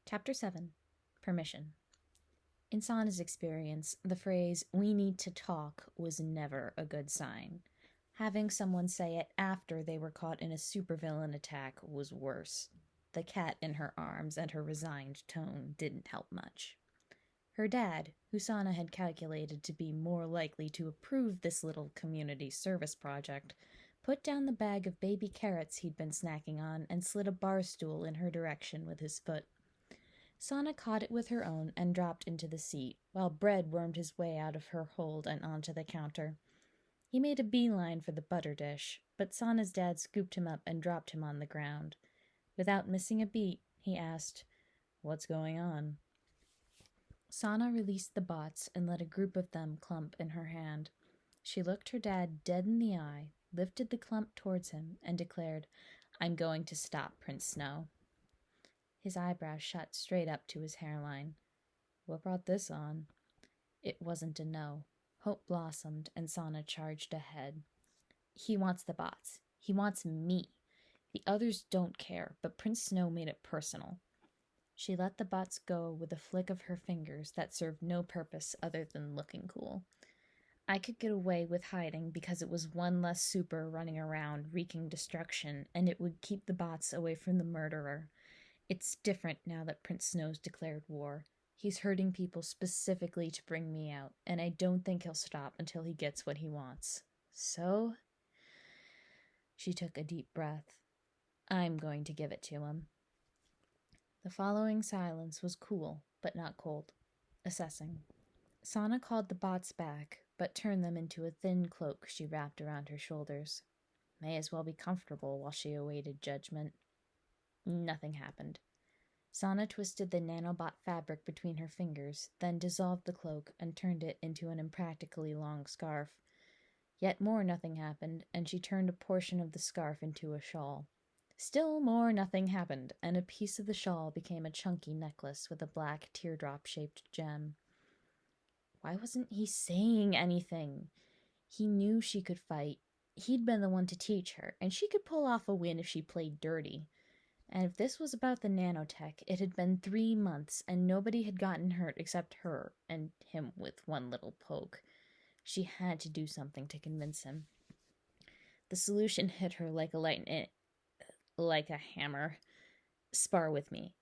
Chapter 7. Permission. In Sana's experience, the phrase, "we need to talk," was never a good sign. Having someone say it after they were caught in a supervillain attack was worse. The cat in her arms and her resigned tone didn't help much. Her dad, who Sana had calculated to be more likely to approve this little community service project, put down the bag of baby carrots he'd been snacking on and slid a bar stool in her direction with his foot. Sana caught it with her own and dropped into the seat, while Bread wormed his way out of her hold and onto the counter. He made a beeline for the butter dish, but Sana's dad scooped him up and dropped him on the ground. Without missing a beat, he asked, "What's going on?" Sana released the bots and let a group of them clump in her hand. She looked her dad dead in the eye, lifted the clump towards him, and declared, "I'm going to stop Prince Snow." His eyebrows shot straight up to his hairline. "What brought this on?" It wasn't a no. Hope blossomed, and Sana charged ahead. "He wants the bots. He wants me. The others don't care, but Prince Snow made it personal." She let the bots go with a flick of her fingers that served no purpose other than looking cool. "I could get away with hiding because it was one less super running around wreaking destruction, and it would keep the bots away from the murderer. It's different now that Prince Snow's declared war. He's hurting people specifically to bring me out, and I don't think he'll stop until he gets what he wants. So," she took a deep breath, "I'm going to give it to him." The following silence was cool, but not cold. Assessing. Sana called the bots back, but turned them into a thin cloak she wrapped around her shoulders. May as well be comfortable while she awaited judgment. Nothing happened. Sana twisted the nanobot fabric between her fingers, then dissolved the cloak and turned it into an impractically long scarf. Yet more nothing happened, and she turned a portion of the scarf into a shawl. Still more nothing happened, and a piece of the shawl became a chunky necklace with a black teardrop-shaped gem. Why wasn't he saying anything? He knew she could fight. He'd been the one to teach her, and she could pull off a win if she played dirty. And if this was about the nanotech, it had been 3 months, and nobody had gotten hurt except her, and him with one little poke. She had to do something to convince him. The solution hit her like a hammer. "Spar with me."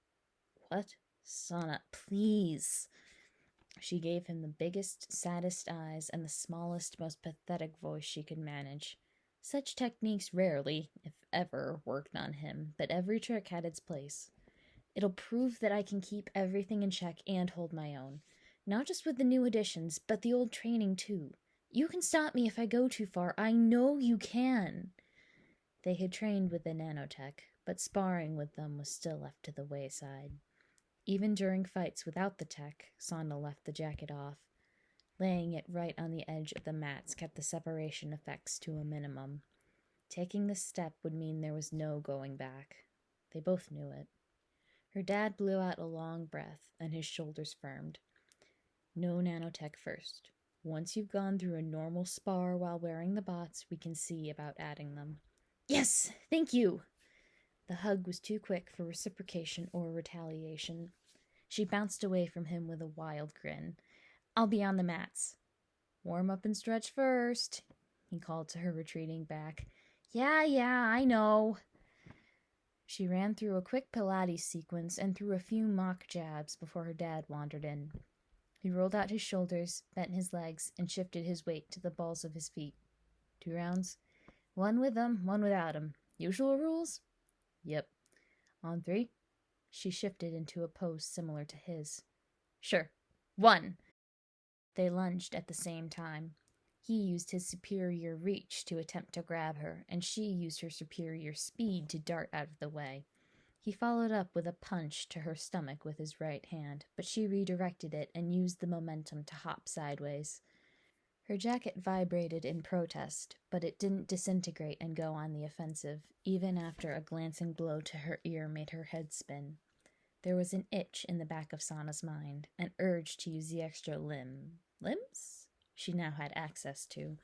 "What?" "Sana, please." She gave him the biggest, saddest eyes and the smallest, most pathetic voice she could manage. Such techniques rarely, if ever, worked on him, but every trick had its place. "It'll prove that I can keep everything in check and hold my own. Not just with the new additions, but the old training too. You can stop me if I go too far. I know you can." They had trained with the nanotech, but sparring with them was still left to the wayside. Even during fights without the tech, Sana left the jacket off. Laying it right on the edge of the mats kept the separation effects to a minimum. Taking this step would mean there was no going back. They both knew it. Her dad blew out a long breath, and his shoulders firmed. "No nanotech first. Once you've gone through a normal spar while wearing the bots, we can see about adding them." "Yes, thank you!" The hug was too quick for reciprocation or retaliation. She bounced away from him with a wild grin. "I'll be on the mats." "Warm up and stretch first," he called to her retreating back. Yeah, I know." She ran through a quick Pilates sequence and threw a few mock jabs before her dad wandered in. He rolled out his shoulders, bent his legs, and shifted his weight to the balls of his feet. 2 rounds? 1 with him, 1 without him. Usual rules? Yep. On 3? She shifted into a pose similar to his. Sure. 1! They lunged at the same time. He used his superior reach to attempt to grab her, and she used her superior speed to dart out of the way. He followed up with a punch to her stomach with his right hand, but she redirected it and used the momentum to hop sideways. Her jacket vibrated in protest, but it didn't disintegrate and go on the offensive, even after a glancing blow to her ear made her head spin. There was an itch in the back of Sana's mind, an urge to use the extra limbs she now had access to,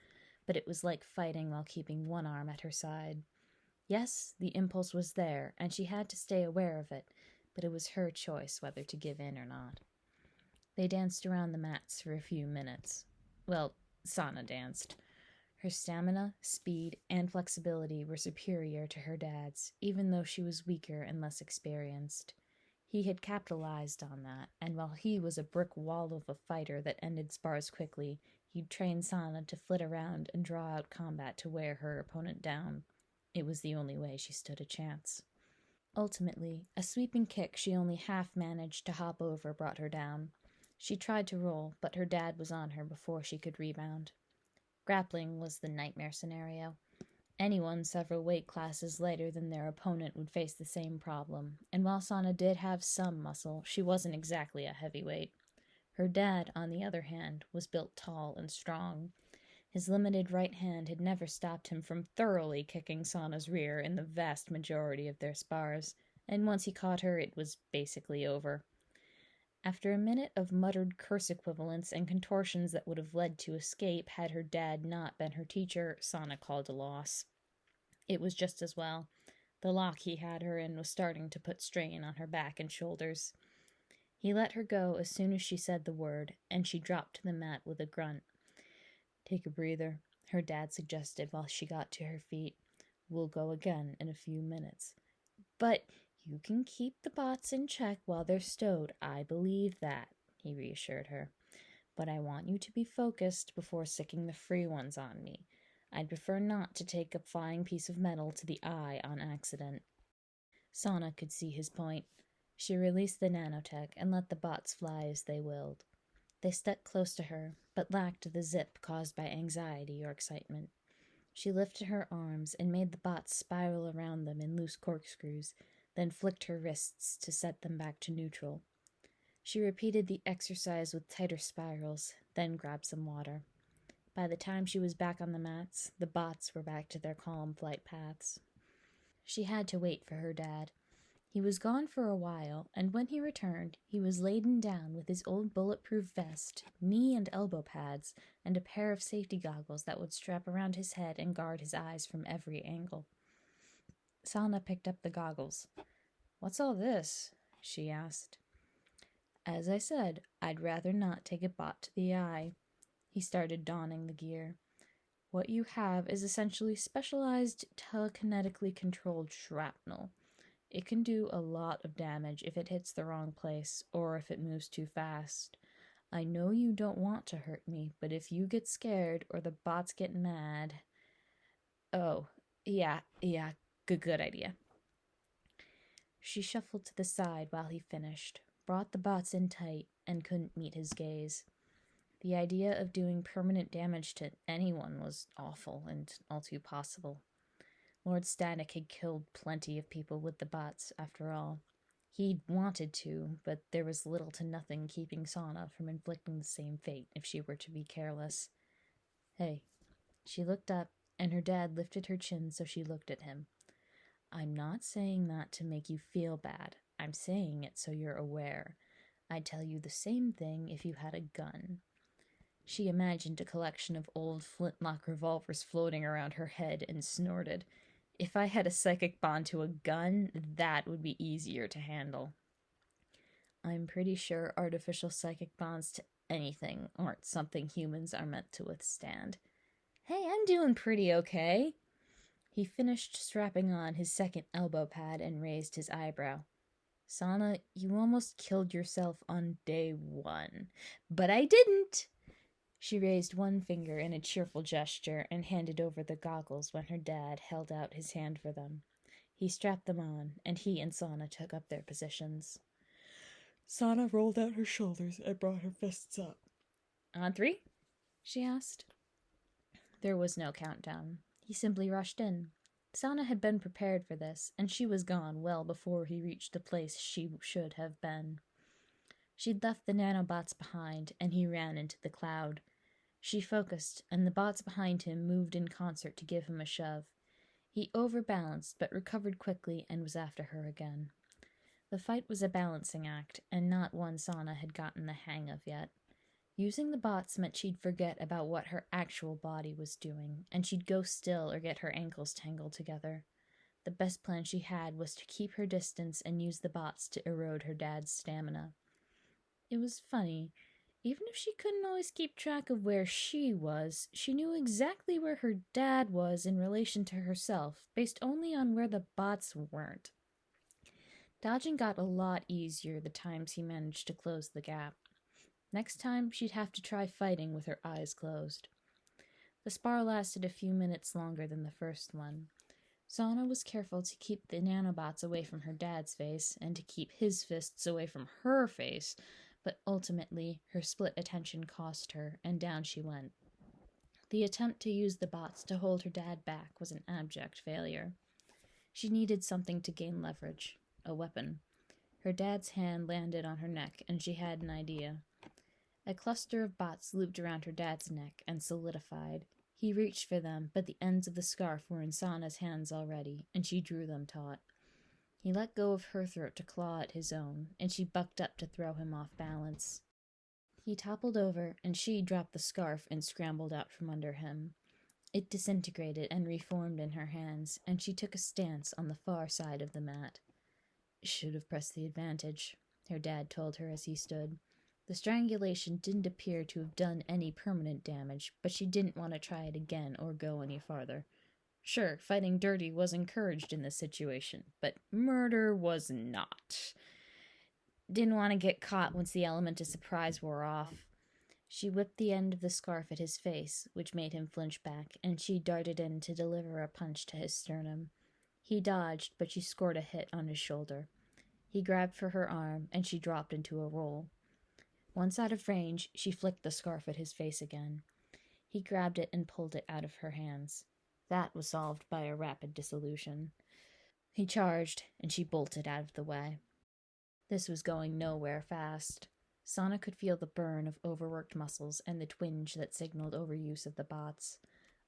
but it was like fighting while keeping one arm at her side. Yes, the impulse was there, and she had to stay aware of it, but it was her choice whether to give in or not. They danced around the mats for a few minutes. Well, Sana danced. Her stamina, speed, and flexibility were superior to her dad's, even though she was weaker and less experienced. He had capitalized on that, and while he was a brick wall of a fighter that ended spars quickly, he'd trained Sana to flit around and draw out combat to wear her opponent down. It was the only way she stood a chance. Ultimately, a sweeping kick she only half managed to hop over brought her down. She tried to roll, but her dad was on her before she could rebound. Grappling was the nightmare scenario. Anyone several weight classes lighter than their opponent would face the same problem, and while Sana did have some muscle, she wasn't exactly a heavyweight. Her dad, on the other hand, was built tall and strong. His limited right hand had never stopped him from thoroughly kicking Sana's rear in the vast majority of their spars, and once he caught her, it was basically over. After a minute of muttered curse equivalents and contortions that would have led to escape had her dad not been her teacher, Sana called a loss. It was just as well. The lock he had her in was starting to put strain on her back and shoulders. He let her go as soon as she said the word, and she dropped to the mat with a grunt. "Take a breather," her dad suggested while she got to her feet. "We'll go again in a few minutes." "But you can keep the bots in check while they're stowed. I believe that," he reassured her. "But I want you to be focused before sicking the free ones on me. I'd prefer not to take a flying piece of metal to the eye on accident." Sana could see his point. She released the nanotech and let the bots fly as they willed. They stuck close to her, but lacked the zip caused by anxiety or excitement. She lifted her arms and made the bots spiral around them in loose corkscrews, then flicked her wrists to set them back to neutral. She repeated the exercise with tighter spirals, then grabbed some water. By the time she was back on the mats, the bots were back to their calm flight paths. She had to wait for her dad. He was gone for a while, and when he returned, he was laden down with his old bulletproof vest, knee and elbow pads, and a pair of safety goggles that would strap around his head and guard his eyes from every angle. Sana picked up the goggles. "What's all this?" she asked. "As I said, I'd rather not take a bot to the eye." He started donning the gear. "What you have is essentially specialized telekinetically controlled shrapnel. It can do a lot of damage if it hits the wrong place or if it moves too fast. I know you don't want to hurt me, but if you get scared or the bots get mad..." "Oh, yeah, good idea." She shuffled to the side while he finished, brought the bots in tight, and couldn't meet his gaze. The idea of doing permanent damage to anyone was awful and all too possible. Lord Static had killed plenty of people with the bots, after all. He'd wanted to, but there was little to nothing keeping Sana from inflicting the same fate if she were to be careless. "Hey." She looked up, and her dad lifted her chin so she looked at him. "I'm not saying that to make you feel bad. I'm saying it so you're aware. I'd tell you the same thing if you had a gun." She imagined a collection of old flintlock revolvers floating around her head and snorted. "If I had a psychic bond to a gun, that would be easier to handle." "I'm pretty sure artificial psychic bonds to anything aren't something humans are meant to withstand." "Hey, I'm doing pretty okay." He finished strapping on his second elbow pad and raised his eyebrow. "Sana, you almost killed yourself on day 1. "But I didn't." She raised one finger in a cheerful gesture and handed over the goggles when her dad held out his hand for them. He strapped them on, and he and Sana took up their positions. Sana rolled out her shoulders and brought her fists up. "On 3?" she asked. There was no countdown. He simply rushed in. Sana had been prepared for this, and she was gone well before he reached the place she should have been. She'd left the nanobots behind, and he ran into the cloud. She focused, and the bots behind him moved in concert to give him a shove. He overbalanced, but recovered quickly and was after her again. The fight was a balancing act, and not one Sana had gotten the hang of yet. Using the bots meant she'd forget about what her actual body was doing, and she'd go still or get her ankles tangled together. The best plan she had was to keep her distance and use the bots to erode her dad's stamina. It was funny. Even if she couldn't always keep track of where she was, she knew exactly where her dad was in relation to herself, based only on where the bots weren't. Dodging got a lot easier the times he managed to close the gap. Next time, she'd have to try fighting with her eyes closed. The spar lasted a few minutes longer than the first one. Sana was careful to keep the nanobots away from her dad's face and to keep his fists away from her face, but ultimately her split attention cost her, and down she went. The attempt to use the bots to hold her dad back was an abject failure. She needed something to gain leverage, a weapon. Her dad's hand landed on her neck, and she had an idea. A cluster of bots looped around her dad's neck and solidified. He reached for them, but the ends of the scarf were in Sana's hands already, and she drew them taut. He let go of her throat to claw at his own, and she bucked up to throw him off balance. He toppled over, and she dropped the scarf and scrambled out from under him. It disintegrated and reformed in her hands, and she took a stance on the far side of the mat. "Should have pressed the advantage," her dad told her as he stood. The strangulation didn't appear to have done any permanent damage, but she didn't want to try it again or go any farther. Sure, fighting dirty was encouraged in this situation, but murder was not. Didn't want to get caught once the element of surprise wore off. She whipped the end of the scarf at his face, which made him flinch back, and she darted in to deliver a punch to his sternum. He dodged, but she scored a hit on his shoulder. He grabbed for her arm, and she dropped into a roll. Once out of range, she flicked the scarf at his face again. He grabbed it and pulled it out of her hands. That was solved by a rapid dissolution. He charged, and she bolted out of the way. This was going nowhere fast. Sana could feel the burn of overworked muscles and the twinge that signaled overuse of the bots.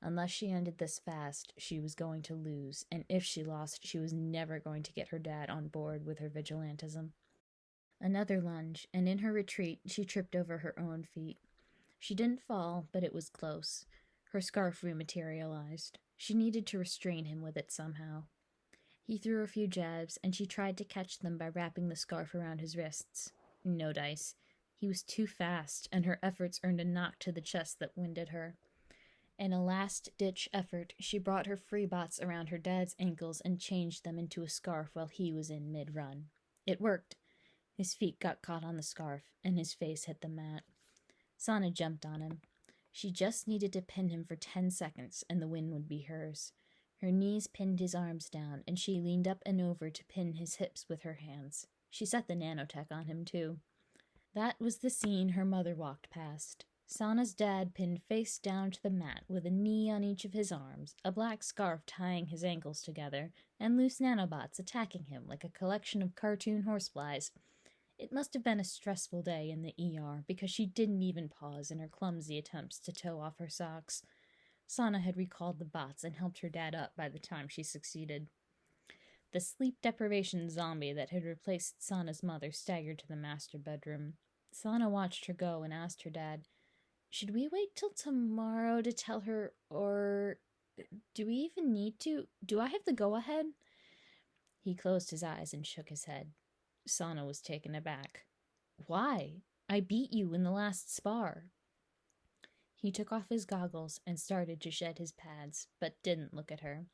Unless she ended this fast, she was going to lose, and if she lost, she was never going to get her dad on board with her vigilantism. Another lunge, and in her retreat, she tripped over her own feet. She didn't fall, but it was close. Her scarf rematerialized. She needed to restrain him with it somehow. He threw a few jabs, and she tried to catch them by wrapping the scarf around his wrists. No dice. He was too fast, and her efforts earned a knock to the chest that winded her. In a last-ditch effort, she brought her free bots around her dad's ankles and changed them into a scarf while he was in mid-run. It worked. His feet got caught on the scarf, and his face hit the mat. Sana jumped on him. She just needed to pin him for 10 seconds, and the win would be hers. Her knees pinned his arms down, and she leaned up and over to pin his hips with her hands. She set the nanotech on him, too. That was the scene her mother walked past. Sana's dad pinned face down to the mat with a knee on each of his arms, a black scarf tying his ankles together, and loose nanobots attacking him like a collection of cartoon horseflies. It must have been a stressful day in the ER, because she didn't even pause in her clumsy attempts to tow off her socks. Sana had recalled the bots and helped her dad up by the time she succeeded. The sleep deprivation zombie that had replaced Sana's mother staggered to the master bedroom. Sana watched her go and asked her dad, "Should we wait till tomorrow to tell her, or do we even need to? Do I have the go-ahead?" He closed his eyes and shook his head. Sana was taken aback. "Why? I beat you in the last spar." He took off his goggles and started to shed his pads, but didn't look at her.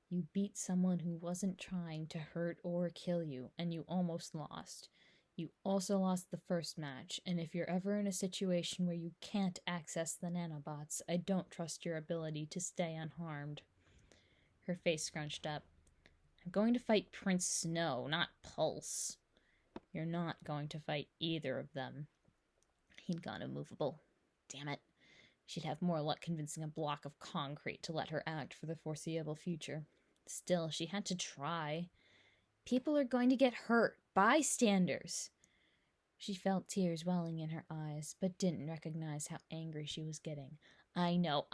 "You beat someone who wasn't trying to hurt or kill you, and you almost lost. You also lost the first match, and if you're ever in a situation where you can't access the nanobots, I don't trust your ability to stay unharmed." Her face scrunched up. "I'm going to fight Prince Snow, not Pulse." "You're not going to fight either of them." He'd gone immovable. Damn it. She'd have more luck convincing a block of concrete to let her act for the foreseeable future. Still, she had to try. People are going to get hurt. Bystanders. She felt tears welling in her eyes, but didn't recognize how angry she was getting. I know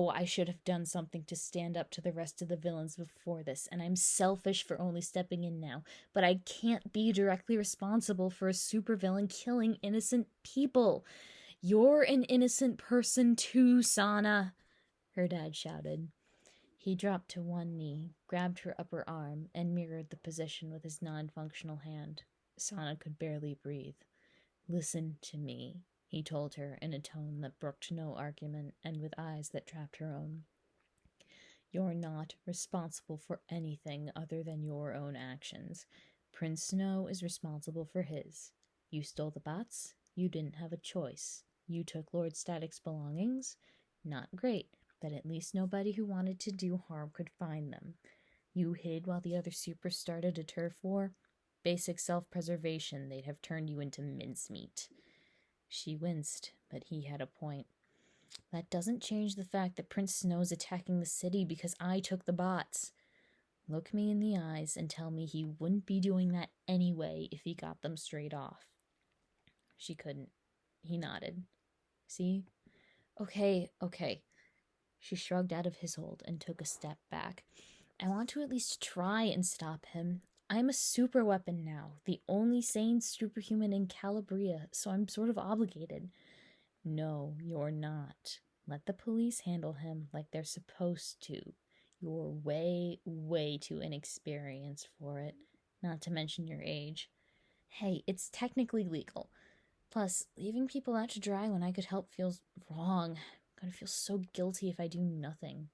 I should have done something to stand up to the rest of the villains before this, and I'm selfish for only stepping in now, but I can't be directly responsible for a supervillain killing innocent people. You're an innocent person too, Sana, her dad shouted. He dropped to one knee, grabbed her upper arm, and mirrored the position with his non-functional hand. Sana could barely breathe. "Listen to me," he told her in a tone that brooked no argument and with eyes that trapped her own. "You're not responsible for anything other than your own actions. Prince Snow is responsible for his. You stole the bots? You didn't have a choice. You took Lord Static's belongings? Not great, but at least nobody who wanted to do harm could find them. You hid while the other supers started a turf war? Basic self-preservation, they'd have turned you into mincemeat." She winced, but he had a point. "That doesn't change the fact that Prince Snow's attacking the city because I took the bots. Look me in the eyes and tell me he wouldn't be doing that anyway if he got them straight off." She couldn't. He nodded. "See? Okay. She shrugged out of his hold and took a step back. "I want to at least try and stop him. I'm a super weapon now, the only sane superhuman in Calabria, so I'm sort of obligated." "No, you're not. Let the police handle him like they're supposed to. You're way too inexperienced for it, not to mention your age. Hey, it's technically legal. Plus, leaving people out to dry when I could help feels wrong. I'm gonna feel so guilty if I do nothing."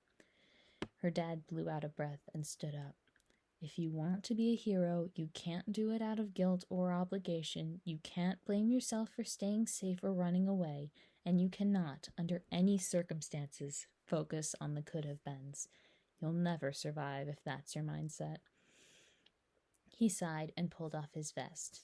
Her dad blew out a breath and stood up. "If you want to be a hero, you can't do it out of guilt or obligation. You can't blame yourself for staying safe or running away. And you cannot, under any circumstances, focus on the could-have-beens. You'll never survive if that's your mindset." He sighed and pulled off his vest.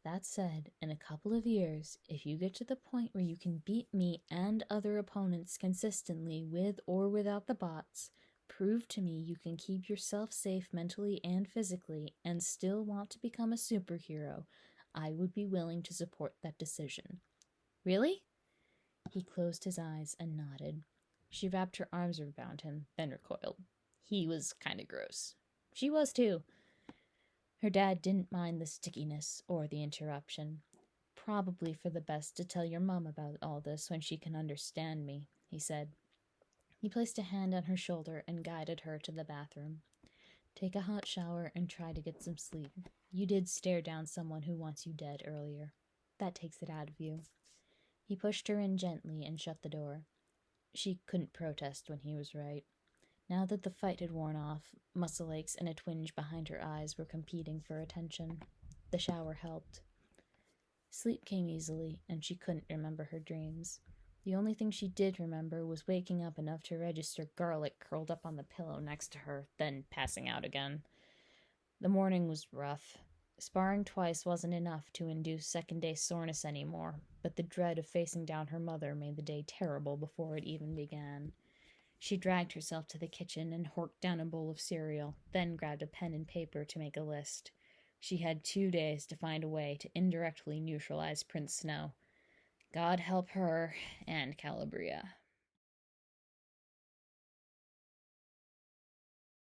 "That said, in a couple of years, if you get to the point where you can beat me and other opponents consistently with or without the bots, prove to me you can keep yourself safe mentally and physically and still want to become a superhero, I would be willing to support that decision." "Really?" He closed his eyes and nodded. She wrapped her arms around him, then recoiled. He was kind of gross. She was too. Her dad didn't mind the stickiness or the interruption. "Probably for the best to tell your mom about all this when she can understand me," he said. He placed a hand on her shoulder and guided her to the bathroom. "Take a hot shower and try to get some sleep. You did stare down someone who wants you dead earlier. That takes it out of you." He pushed her in gently and shut the door. She couldn't protest when he was right. Now that the fight had worn off, muscle aches and a twinge behind her eyes were competing for attention. The shower helped. Sleep came easily, and she couldn't remember her dreams. The only thing she did remember was waking up enough to register garlic curled up on the pillow next to her, then passing out again. The morning was rough. Sparring twice wasn't enough to induce second-day soreness anymore, but the dread of facing down her mother made the day terrible before it even began. She dragged herself to the kitchen and horked down a bowl of cereal, then grabbed a pen and paper to make a list. She had 2 days to find a way to indirectly neutralize Prince Snow. God help her and Calabria.